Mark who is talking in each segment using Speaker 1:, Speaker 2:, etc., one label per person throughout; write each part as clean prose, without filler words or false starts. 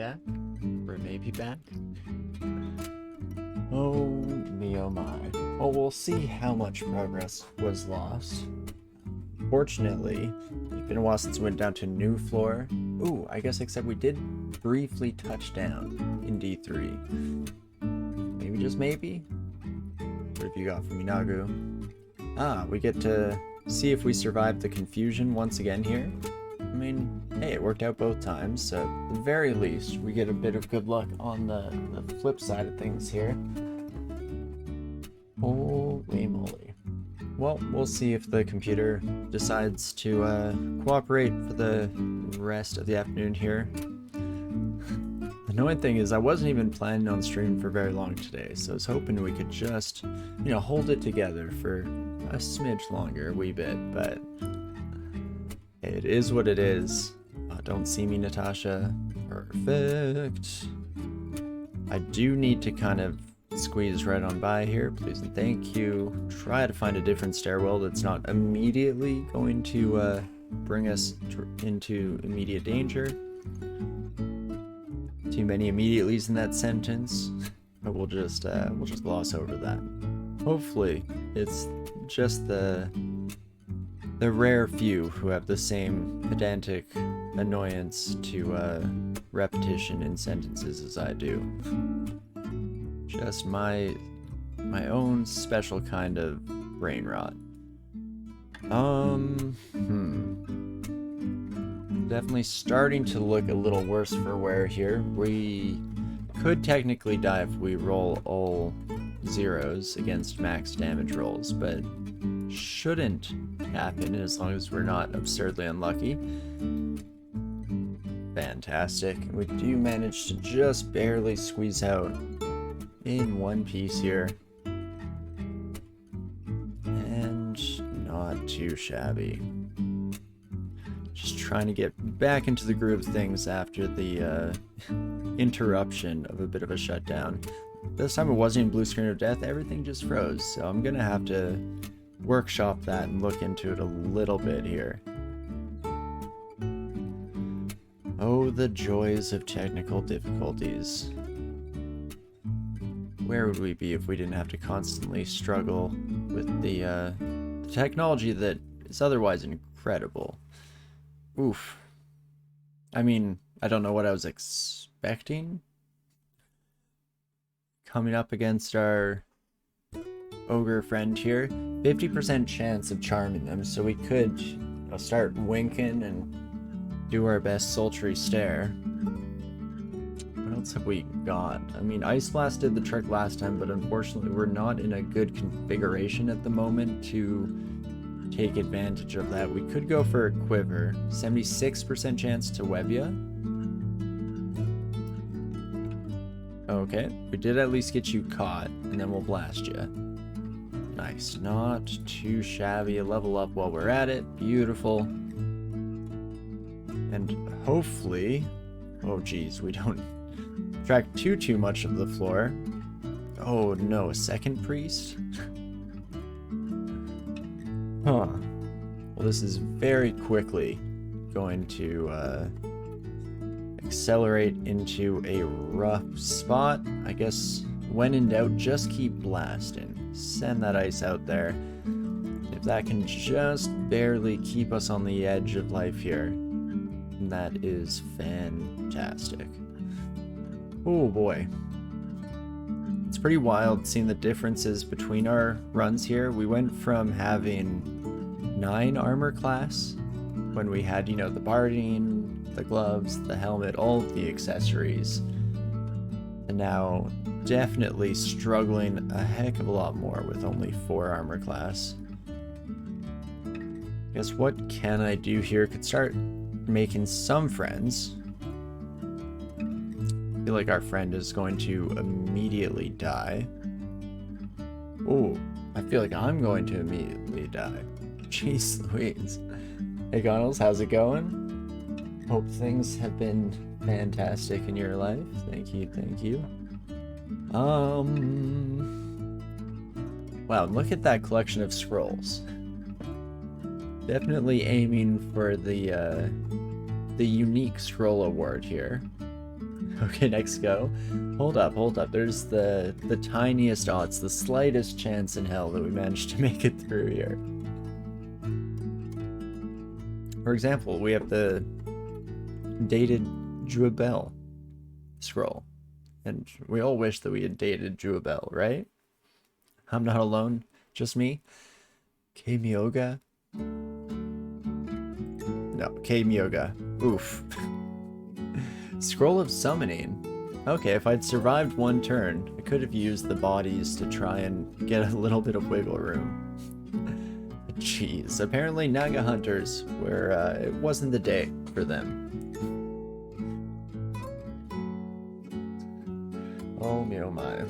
Speaker 1: back? Or it may be back? Oh me oh my. Well, we'll see how much progress was lost. Fortunately, it's been a while since we went down to new floor. Ooh, I guess except we did briefly touch down in D3. Maybe just maybe? What have you got for me, Nagu? Ah, we get to see if we survive the confusion once again here. I mean, hey, it worked out both times, so at the very least, we get a bit of good luck on the flip side of things here. Holy moly. Well, we'll see if the computer decides to cooperate for the rest of the afternoon here. The annoying thing is I wasn't even planning on streaming for very long today, so I was hoping we could just, you know, hold it together for a smidge longer, a wee bit, but it is what it is. Don't see me, Natasha. Perfect. I do need to kind of squeeze right on by here, please and thank you. Try to find a different stairwell that's not immediately going to bring us into immediate danger. Too many immediatelys in that sentence, but we'll just gloss over that. Hopefully, it's just the rare few who have the same pedantic annoyance to repetition in sentences as I do. Just my own special kind of brain rot. Definitely starting to look a little worse for wear here. We could technically die if we roll all zeros against max damage rolls, but shouldn't happen as long as we're not absurdly unlucky. Fantastic. We do manage to just barely squeeze out in one piece here. And not too shabby. Just trying to get back into the groove of things after the interruption of a bit of a shutdown. This time it wasn't even blue screen of death, everything just froze, so I'm gonna have to workshop that and look into it a little bit here. Oh, the joys of technical difficulties. Where would we be if we didn't have to constantly struggle with the technology that is otherwise incredible? Oof. I mean, I don't know what I was expecting. Coming up against our ogre friend here. 50% chance of charming them, so we could, you know, start winking and do our best sultry stare. What else have we got? I mean, Ice Blast did the trick last time, but unfortunately we're not in a good configuration at the moment to take advantage of that. We could go for a Quiver. 76% chance to web ya. Okay, we did at least get you caught, and then we'll blast you. Nice, not too shabby. A level up while we're at it. Beautiful. And hopefully, oh geez, we don't track too much of the floor. Oh no, a second priest? Huh. Well, this is very quickly going to accelerate into a rough spot. I guess when in doubt, just keep blasting. Send that ice out there. If that can just barely keep us on the edge of life here, that is fantastic. Oh boy. It's pretty wild seeing the differences between our runs here. We went from having 9 armor class when we had, you know, the barding, the gloves, the helmet, all of the accessories, and now definitely struggling a heck of a lot more with only 4 armor class. Guess what can I do here? Could start making some friends. I feel like our friend is going to immediately die. Oh, I feel like I'm going to immediately die. Jeez Louise. Hey Gunnels, how's it going? Hope things have been fantastic in your life. Thank you, thank you. Wow, look at that collection of scrolls. Definitely aiming for the unique scroll award here. Okay, next go. Hold up, hold up. There's the tiniest odds, the slightest chance in hell that we managed to make it through here. For example, we have the dated Juabel scroll. And we all wish that we had dated Juabel, right? I'm not alone, just me. K-Myoga? No, K-Myoga. Oof. Scroll of Summoning. Okay, if I'd survived one turn, I could have used the bodies to try and get a little bit of wiggle room. Jeez, apparently Naga Hunters were, it wasn't the day for them. Oh me, oh my.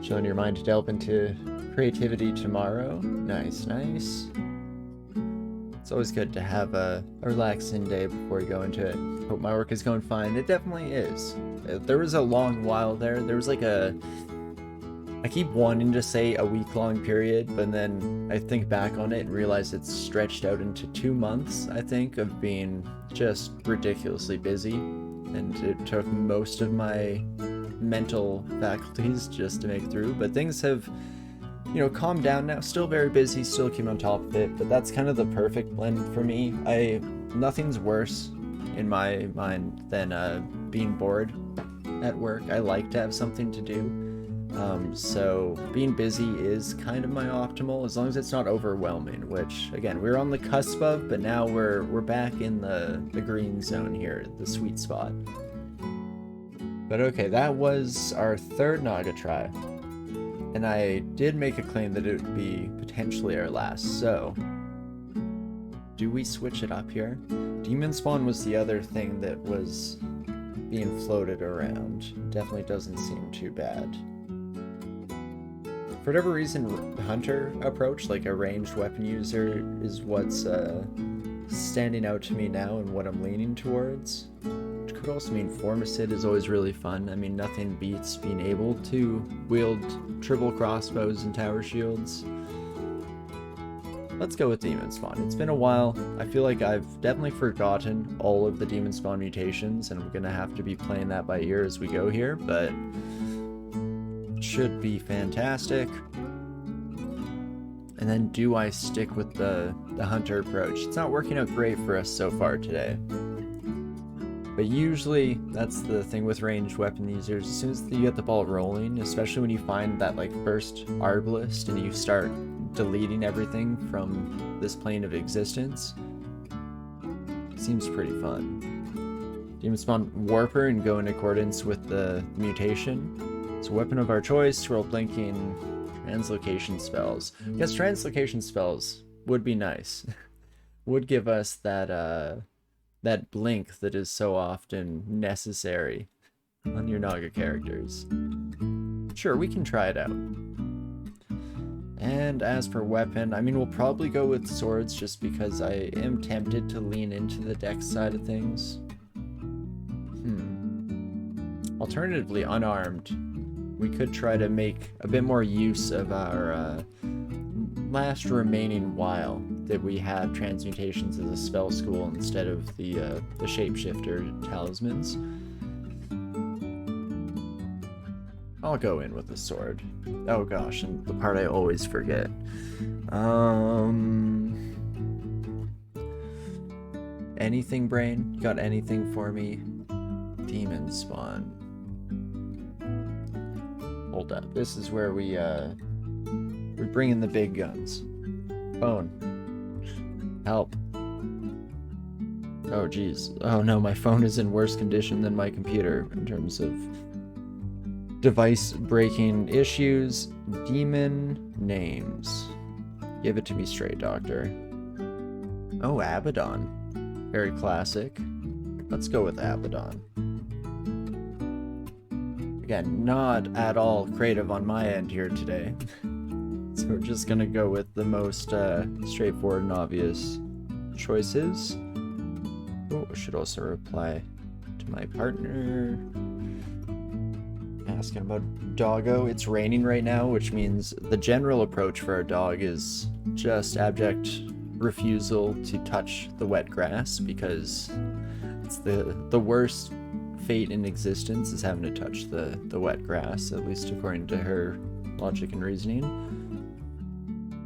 Speaker 1: Showing your mind to delve into creativity tomorrow. Nice, nice. It's always good to have a relaxing day before you go into it. Hope my work is going fine. It definitely is. There was a long while there. There was like a... I keep wanting to say a week-long period, but then I think back on it and realize it's stretched out into 2 months, I think, of being just ridiculously busy. And it took most of my mental faculties just to make it through. But things have, you know, calmed down now. Still very busy, still keep on top of it, but that's kind of the perfect blend for me. Nothing's worse in my mind than being bored at work. I like to have something to do. So being busy is kind of my optimal, as long as it's not overwhelming, which again, we're on the cusp of, but now we're back in the green zone here, the sweet spot. But okay, that was our third Naga try, and I did make a claim that it would be potentially our last, so do we switch it up here? Demon Spawn was the other thing that was being floated around. Definitely doesn't seem too bad. For whatever reason, Hunter approach, like a ranged weapon user, is what's standing out to me now and what I'm leaning towards. Which could also mean Formicid is always really fun. I mean, nothing beats being able to wield triple crossbows and tower shields. Let's go with Demon Spawn. It's been a while. I feel like I've definitely forgotten all of the Demon Spawn mutations, and I'm gonna have to be playing that by ear as we go here, but should be fantastic. And then do I stick with the Hunter approach? It's not working out great for us so far today. But usually, that's the thing with ranged weapon users. As soon as you get the ball rolling, especially when you find that like first arbalist and you start deleting everything from this plane of existence, it seems pretty fun. Demon Spawn Warper and go in accordance with the mutation. So weapon of our choice, scroll blinking, translocation spells. I guess translocation spells would be nice. Would give us that that blink that is so often necessary on your Naga characters. Sure, we can try it out. And as for weapon, I mean, we'll probably go with swords just because I am tempted to lean into the dex side of things. Alternatively, unarmed. We could try to make a bit more use of our last remaining while that we have transmutations as a spell school instead of the shapeshifter talismans. I'll go in with the sword. Oh gosh, and the part I always forget. Anything, brain? You got anything for me? Demon Spawn. Hold up. This is where we bring in the big guns. Phone. Help. Oh geez. Oh no, my phone is in worse condition than my computer in terms of device breaking issues. Demon names. Give it to me straight, Doctor. Oh, Abaddon. Very classic. Let's go with Abaddon. Again, not at all creative on my end here today. So we're just gonna go with the most straightforward and obvious choices. Oh, I should also reply to my partner. Asking about doggo. It's raining right now, which means the general approach for our dog is just abject refusal to touch the wet grass because it's the worst fate in existence is having to touch the wet grass, at least according to her logic and reasoning.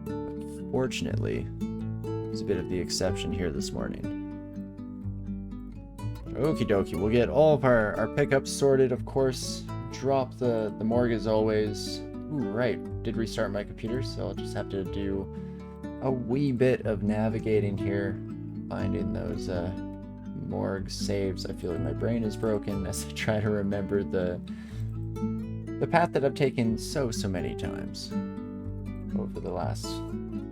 Speaker 1: But fortunately, there's a bit of the exception here this morning. Okie dokie, we'll get all of our pickups sorted, of course. Drop the morgue as always. Ooh, right, did restart my computer, so I'll just have to do a wee bit of navigating here, finding those morgue saves. I feel like my brain is broken as I try to remember the path that I've taken so many times over the last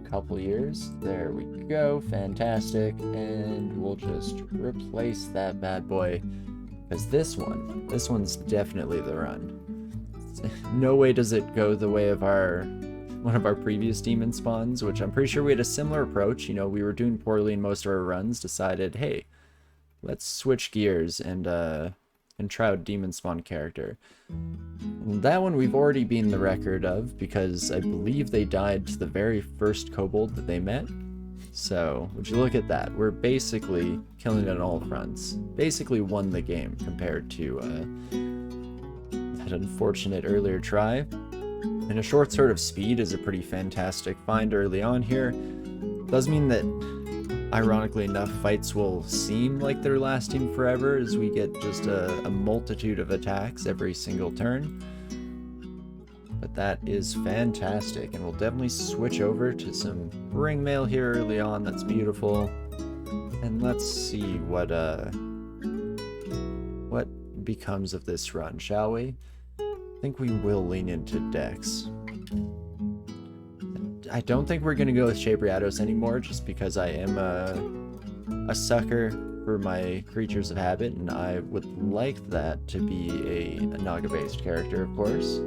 Speaker 1: couple years. There we go, fantastic, and we'll just replace that bad boy, because this one's definitely the run. No way does it go the way of one of our previous demon spawns, which I'm pretty sure we had a similar approach. You know, we were doing poorly in most of our runs, decided, hey, let's switch gears and try out demon spawn character. That one we've already beaten the record of, because I believe they died to the very first kobold that they met. So, would you look at that? We're basically killing it on all fronts. Basically won the game compared to that unfortunate earlier try. And a short sword of speed is a pretty fantastic find early on here. Does mean that, ironically enough, fights will seem like they're lasting forever as we get just a multitude of attacks every single turn. But that is fantastic, and we'll definitely switch over to some ring mail here early on. That's beautiful. And let's see what becomes of this run, shall we? I think we will lean into Dex. I don't think we're going to go with Cheibriados anymore, just because I am a sucker for my creatures of habit, and I would like that to be a Naga-based character, of course.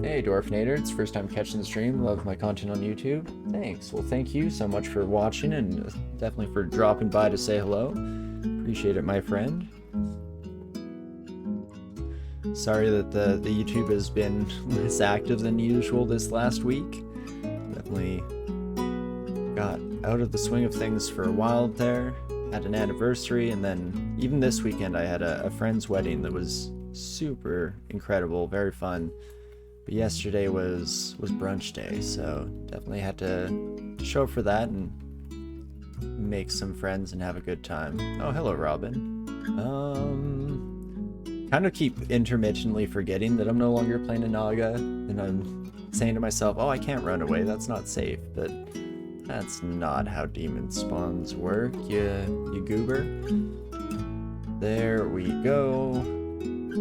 Speaker 1: Hey, Dwarfinator, it's first time catching the stream. Love my content on YouTube. Thanks. Well, thank you so much for watching, and definitely for dropping by to say hello. Appreciate it, my friend. Sorry that the YouTube has been less active than usual this last week. Definitely got out of the swing of things for a while there. Had an anniversary, and then even this weekend I had a friend's wedding that was super incredible, very fun. But yesterday was brunch day, so definitely had to show up for that and make some friends and have a good time. Oh, hello, Robin. Kind of keep intermittently forgetting that I'm no longer playing a Naga, and I'm saying to myself, oh, I can't run away, that's not safe, but that's not how demon spawns work, you goober. There we go.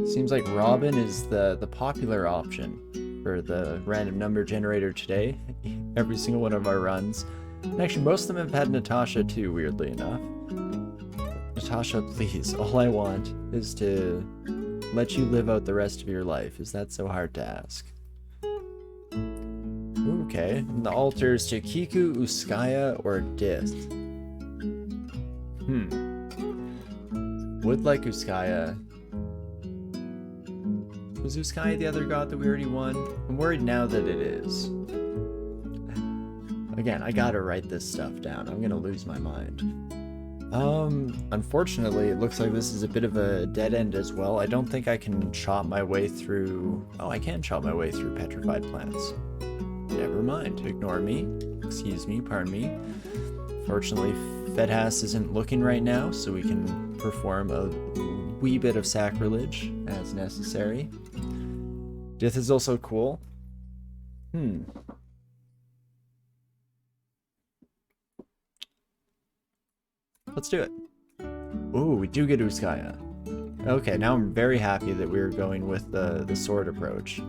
Speaker 1: Seems like Robin is the popular option for the random number generator today. Every single one of our runs. And actually, most of them have had Natasha too, weirdly enough. Natasha, please, all I want is to let you live out the rest of your life. Is that so hard to ask? Okay, and the altars to Kiku, Uskaya, or Dith. Would like Uskaya. Was Uskaya the other god that we already won? I'm worried now that it is. Again, I gotta write this stuff down. I'm gonna lose my mind. Unfortunately, it looks like this is a bit of a dead end as well. I don't think I can chop my way through... Oh, I can chop my way through petrified plants. Never mind. Ignore me. Excuse me, pardon me. Fortunately, Fedhas isn't looking right now, so we can perform a wee bit of sacrilege as necessary. Dith is also cool. Let's do it. Ooh, we do get Uskaya. Okay, now I'm very happy that we were going with the sword approach.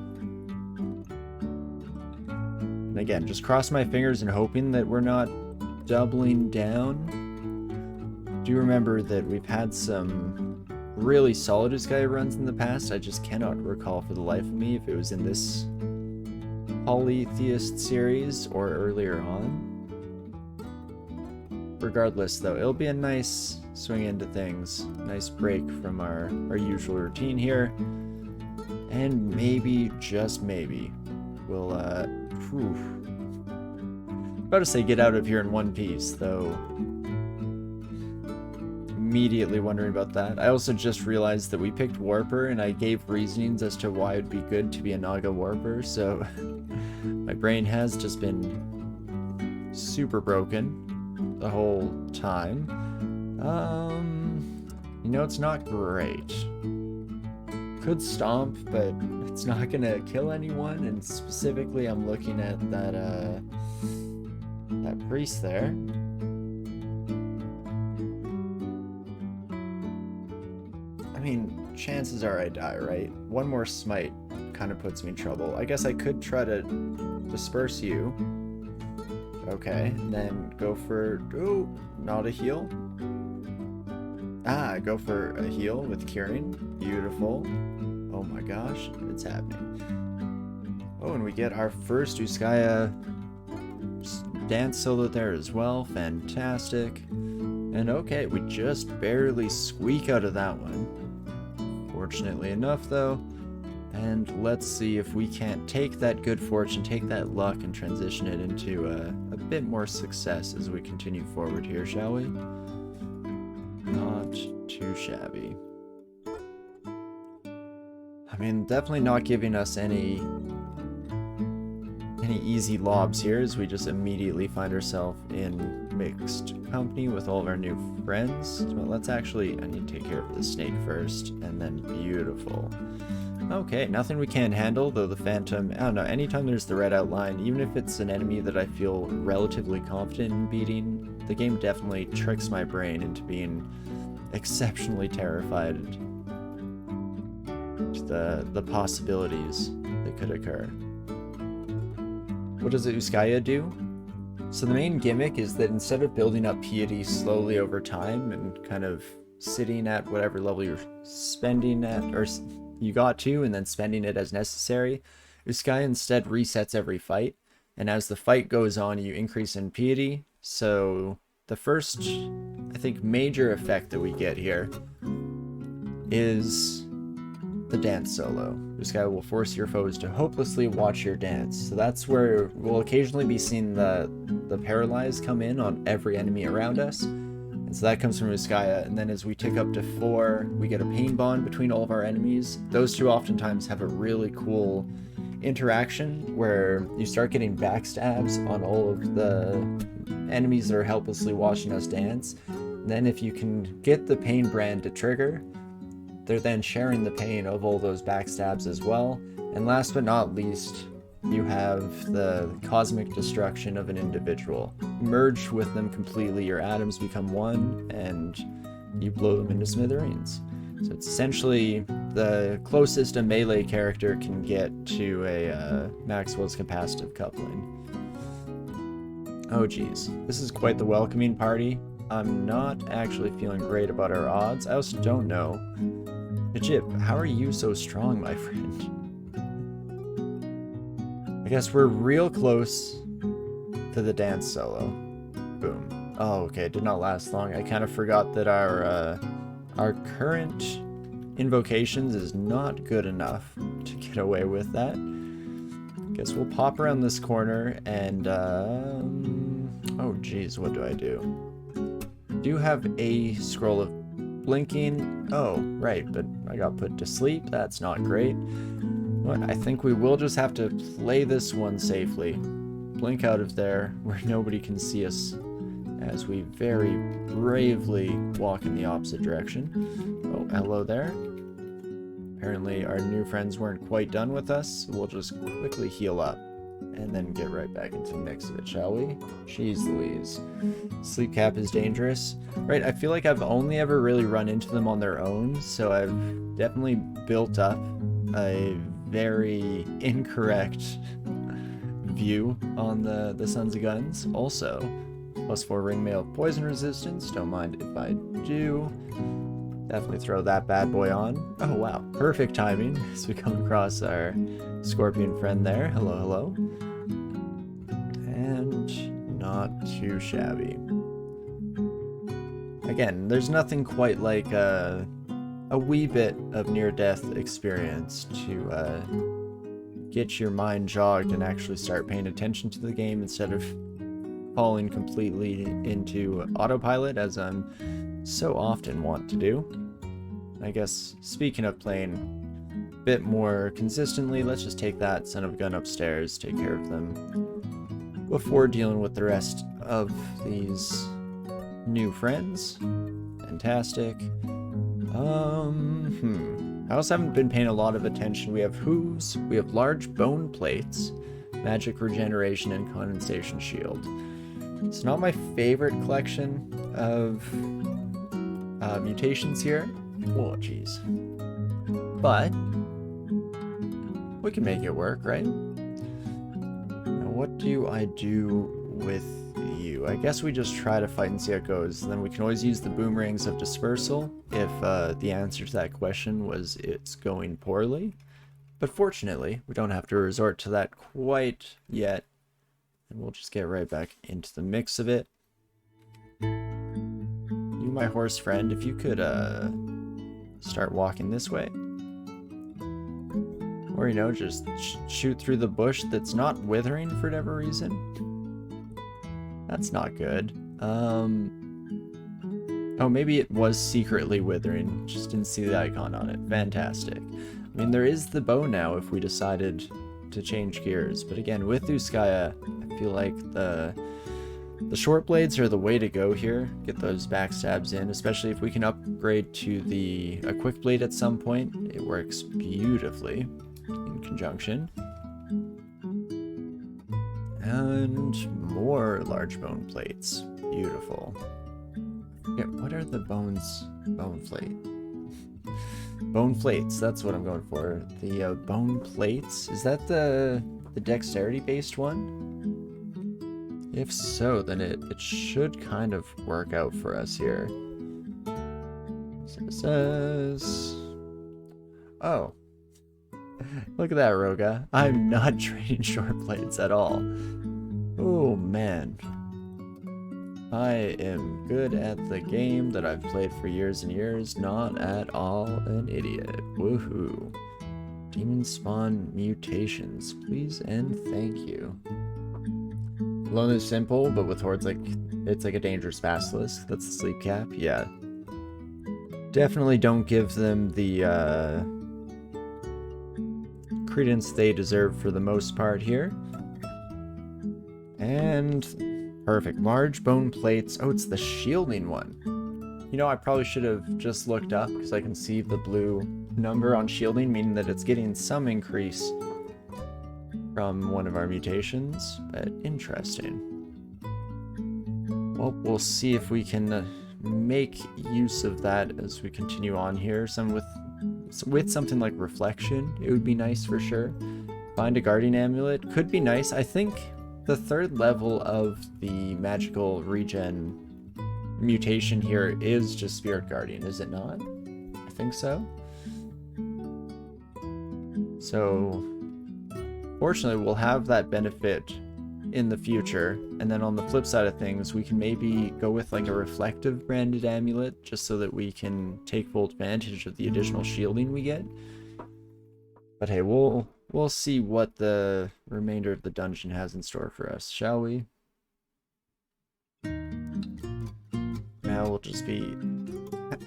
Speaker 1: And again, just cross my fingers and hoping that we're not doubling down. Do remember that we've had some really solid Uskaya runs in the past. I just cannot recall for the life of me if it was in this Polytheist series or earlier on. Regardless, though, it'll be a nice swing into things. Nice break from our usual routine here. And maybe, just maybe, we'll, about to say get out of here in one piece, though immediately wondering about that. I also just realized that we picked Warper, and I gave reasonings as to why it'd be good to be a Naga Warper, so my brain has just been super broken the whole time. You know, it's not great. Could stomp, but it's not gonna kill anyone, and specifically I'm looking at that priest there. I mean, chances are I die, right? One more smite kind of puts me in trouble. I guess I could try to disperse you. Okay, and then go for... oh, not a heal. Ah, go for a heal with curing. Beautiful. Oh my gosh, it's happening. Oh, and we get our first Uskaya dance solo there as well. Fantastic. And okay, we just barely squeak out of that one. Fortunately enough, though. And let's see if we can't take that good fortune, take that luck, and transition it into a bit more success as we continue forward here, shall we? Not too shabby. I mean, definitely not giving us any easy lobs here, as we just immediately find ourselves in mixed company with all of our new friends. So let's actually, I need to take care of the snake first, and then beautiful. Okay, nothing we can't handle, though the phantom, I don't know, anytime there's the red outline, even if it's an enemy that I feel relatively confident in beating, the game definitely tricks my brain into being exceptionally terrified to the possibilities that could occur. What does the Uskaya do? So the main gimmick is that instead of building up piety slowly over time and kind of sitting at whatever level you're spending at, or you got to, and then spending it as necessary, Uskaya instead resets every fight, and as the fight goes on, you increase in piety. So the first, I think, major effect that we get here is the dance solo. Uskaya will force your foes to hopelessly watch your dance. So that's where we'll occasionally be seeing the paralyze come in on every enemy around us. And so that comes from Uskaya, and then as we tick up to 4, we get a pain bond between all of our enemies. Those two oftentimes have a really cool interaction where you start getting backstabs on all of the enemies that are helplessly watching us dance. And then if you can get the pain brand to trigger, they're then sharing the pain of all those backstabs as well. And last but not least, you have the cosmic destruction of an individual. Merge with them completely, your atoms become one, and you blow them into smithereens. So it's essentially the closest a melee character can get to a Maxwell's capacitive coupling. Oh geez, this is quite the welcoming party. I'm not actually feeling great about our odds. I also don't know. Jip, how are you so strong, my friend? I guess we're real close to the dance solo. Boom. Oh, okay, it did not last long. I kind of forgot that our current invocations is not good enough to get away with that. Guess we'll pop around this corner and, oh geez, what do? I do have a scroll of blinking. Oh, right, but I got put to sleep. That's not great. But I think we will just have to play this one safely. Blink out of there where nobody can see us as we very bravely walk in the opposite direction. Oh, hello there. Apparently our new friends weren't quite done with us. We'll just quickly heal up and then get right back into the mix of it, shall we? Jeez Louise. Sleep cap is dangerous. Right, I feel like I've only ever really run into them on their own, so I've definitely built up a very incorrect view on the Sons of Guns. Also, +4 ring mail poison resistance, don't mind if I do. Definitely throw that bad boy on. Oh wow, perfect timing as we come across our scorpion friend there. Hello, hello. And not too shabby. Again, there's nothing quite like a wee bit of near-death experience to get your mind jogged and actually start paying attention to the game instead of falling completely into autopilot as I'm so often want to do. I guess, speaking of playing a bit more consistently, let's just take that son of a gun upstairs, take care of them, before dealing with the rest of these new friends. Fantastic. I also haven't been paying a lot of attention. We have hooves, we have large bone plates, magic regeneration, and condensation shield. It's not my favorite collection of mutations here. Oh, jeez. But we can make it work, right? Now, what do I do with you? I guess we just try to fight and see how it goes. Then we can always use the boomerangs of dispersal if the answer to that question was it's going poorly. But fortunately, we don't have to resort to that quite yet. And we'll just get right back into the mix of it. You, my horse friend, if you could start walking this way. Or, you know, just shoot through the bush that's not withering for whatever reason. That's not good. Oh, maybe it was secretly withering. Just didn't see the icon on it. Fantastic. I mean, there is the bow now if we decided to change gears. But again, with Uskaya, I feel like the short blades are the way to go here. Get those backstabs in, especially if we can upgrade to a quick blade at some point. It works beautifully in conjunction. And more large bone plates. Beautiful. Yeah, what are the bones? Bone plate. Bone plates, that's what I'm going for. The bone plates. Is that the dexterity based one? If so, then it should kind of work out for us here. Oh. Look at that, Roga. I'm not trading short blades at all. Oh, man. I am good at the game that I've played for years and years. Not at all an idiot. Woohoo. Demon spawn mutations. Please and thank you. Alone is simple, but with hordes, it's like a dangerous basilisk. That's the sleep cap. Yeah. Definitely don't give them the credence they deserve for the most part here. And perfect. Large bone plates. Oh, it's the shielding one. You know, I probably should have just looked up because I can see the blue number on shielding, meaning that it's getting some increase from one of our mutations, but interesting. Well, we'll see if we can make use of that as we continue on here. With something like reflection, it would be nice for sure. Find a guardian amulet could be nice. I think the third level of the magical regen mutation here is just Spirit Guardian, is it not? I think so. So fortunately, we'll have that benefit in the future. And then on the flip side of things, we can maybe go with like a reflective branded amulet just so that we can take full advantage of the additional shielding we get. But hey, we'll see what the remainder of the dungeon has in store for us, shall we? Now we'll just be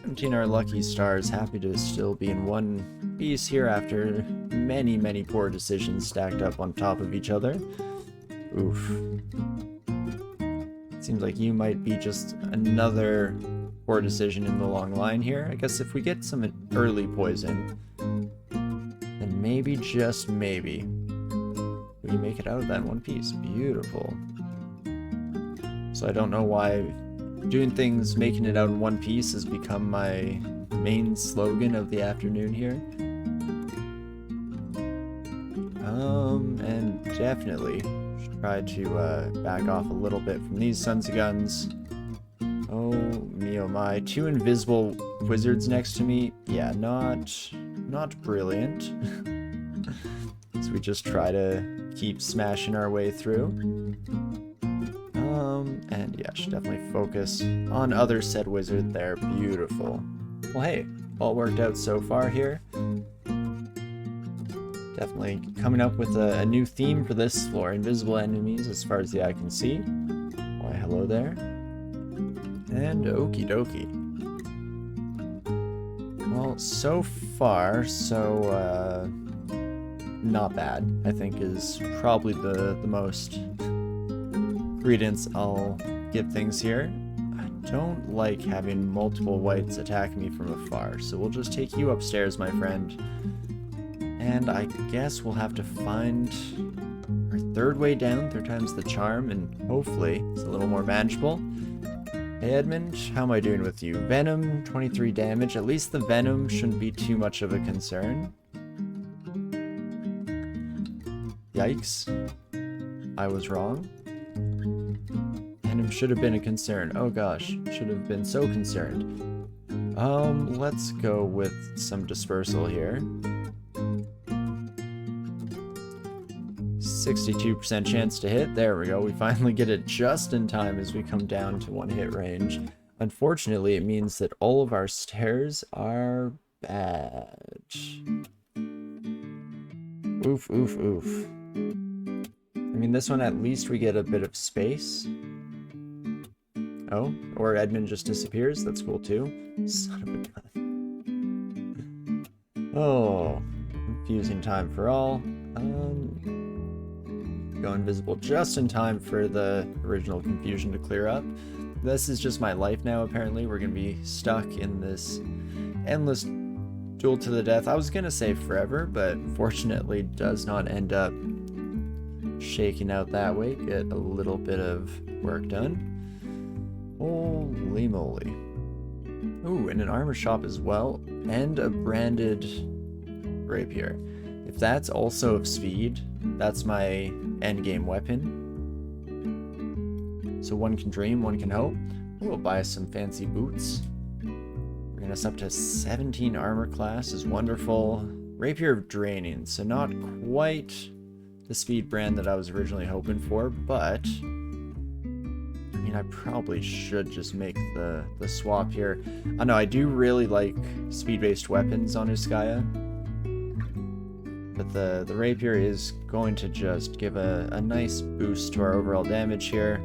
Speaker 1: counting our lucky stars, happy to still be in one piece here after many, many poor decisions stacked up on top of each other. Oof. It seems like you might be just another poor decision in the long line here. I guess if we get some early poison, then maybe, just maybe, we make it out of that one piece. Beautiful. So I don't know why doing things, making it out in one piece has become my main slogan of the afternoon here. And definitely should try to back off a little bit from these sons of guns. Oh me, oh my. Two invisible wizards next to me. Yeah, not brilliant. So we just try to keep smashing our way through. And yeah, should definitely focus on other said wizard there. Beautiful. Well, hey, all worked out so far here. Definitely coming up with a new theme for this floor. Invisible enemies as far as the eye can see. Why, hello there. And okie dokie. Well, so far, not bad, I think is probably the most credence I'll give things here. I don't like having multiple whites attack me from afar, so we'll just take you upstairs, my friend. And I guess we'll have to find our third way down, third time's the charm, and hopefully it's a little more manageable. Hey Edmund, how am I doing with you? Venom, 23 damage. At least the Venom shouldn't be too much of a concern. Yikes. I was wrong. Venom should have been a concern. Oh gosh, should have been so concerned. Let's go with some dispersal here. 62% chance to hit. There we go. We finally get it just in time as we come down to 1 hit range. Unfortunately, it means that all of our stairs are bad. Oof, oof, oof. I mean, this one at least we get a bit of space. Oh, or Edmund just disappears. That's cool too. Son of a gun. Oh, confusing time for all. Go invisible just in time for the original confusion to clear up. This is just my life now, apparently. We're going to be stuck in this endless duel to the death. I was going to say forever, but fortunately does not end up shaking out that way. Get a little bit of work done. Holy moly. Ooh, and an armor shop as well, and a branded rapier. If that's also of speed, that's my endgame weapon. So one can dream, one can hope. We'll buy some fancy boots. Bringing us up to 17 armor class is wonderful. Rapier of Draining, so not quite the speed brand that I was originally hoping for, but I mean, I probably should just make the swap here. I know I do really like speed-based weapons on Uskaya. But the rapier is going to just give a nice boost to our overall damage here.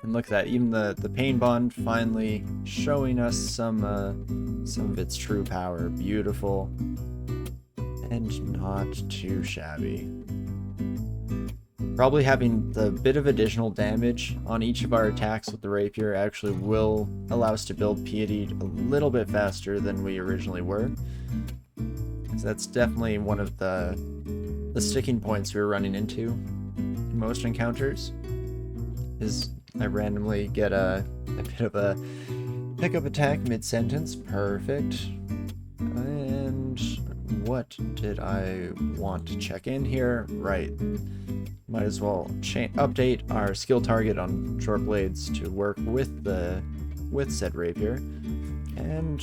Speaker 1: And look at that, even the pain bond finally showing us some of its true power. Beautiful. And not too shabby. Probably having the bit of additional damage on each of our attacks with the rapier actually will allow us to build piety a little bit faster than we originally were. So that's definitely one of the sticking points we were running into in most encounters, is I randomly get a bit of a pickup attack mid-sentence. Perfect. And what did I want to check in here? Right. Might as well update our skill target on short blades to work with said rapier. And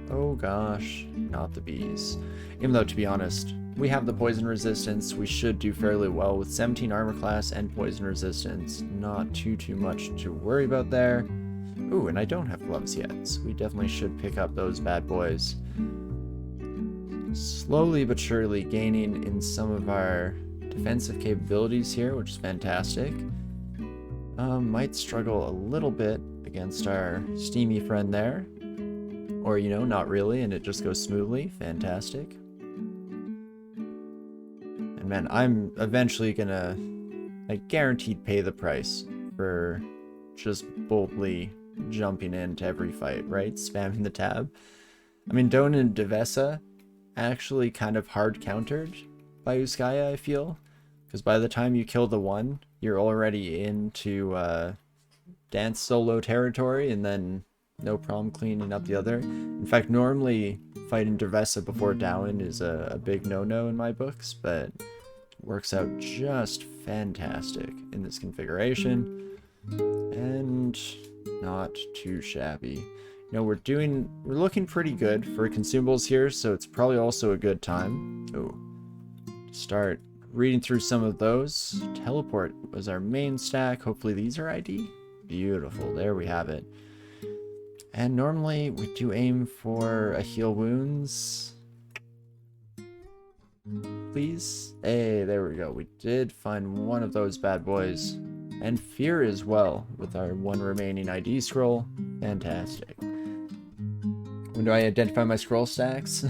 Speaker 1: oh gosh, not the bees. Even though, to be honest, we have the poison resistance, we should do fairly well with 17 armor class and poison resistance. Not too much to worry about there. Ooh, and I don't have gloves yet, so we definitely should pick up those bad boys. Slowly but surely gaining in some of our defensive capabilities here, which is fantastic. Might struggle a little bit against our steamy friend there. Or, you know, not really, and it just goes smoothly. Fantastic. And man, I'm eventually gonna, guaranteed pay the price for just boldly jumping into every fight, right? Spamming the tab. I mean, Don and Devesa actually kind of hard countered by Uskaya, I feel. Because by the time you kill the one, you're already into dance solo territory, and then no problem cleaning up the other. In fact, normally fighting Devesa before Dowan is a big no-no in my books, but it works out just fantastic in this configuration. And not too shabby. You know, we're looking pretty good for consumables here, so it's probably also a good time. Oh, start reading through some of those. Teleport was our main stack. Hopefully these are ID. Beautiful, there we have it. And normally we do aim for a heal wounds. Please? Hey, there we go. We did find one of those bad boys. And fear as well with our one remaining ID scroll. Fantastic. We When do I identify my scroll stacks?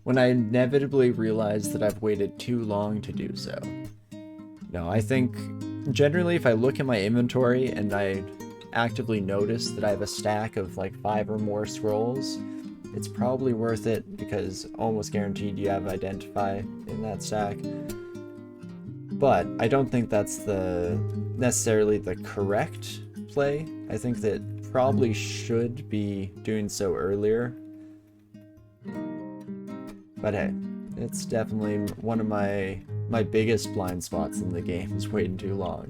Speaker 1: When I inevitably realize that I've waited too long to do so. No, I think generally if I look at my inventory and I actively notice that I have a stack of like 5 or more scrolls, it's probably worth it because almost guaranteed you have identify in that stack. But I don't think that's necessarily the correct play. I think that probably should be doing so earlier. But hey, it's definitely one of my biggest blind spots in the game is waiting too long.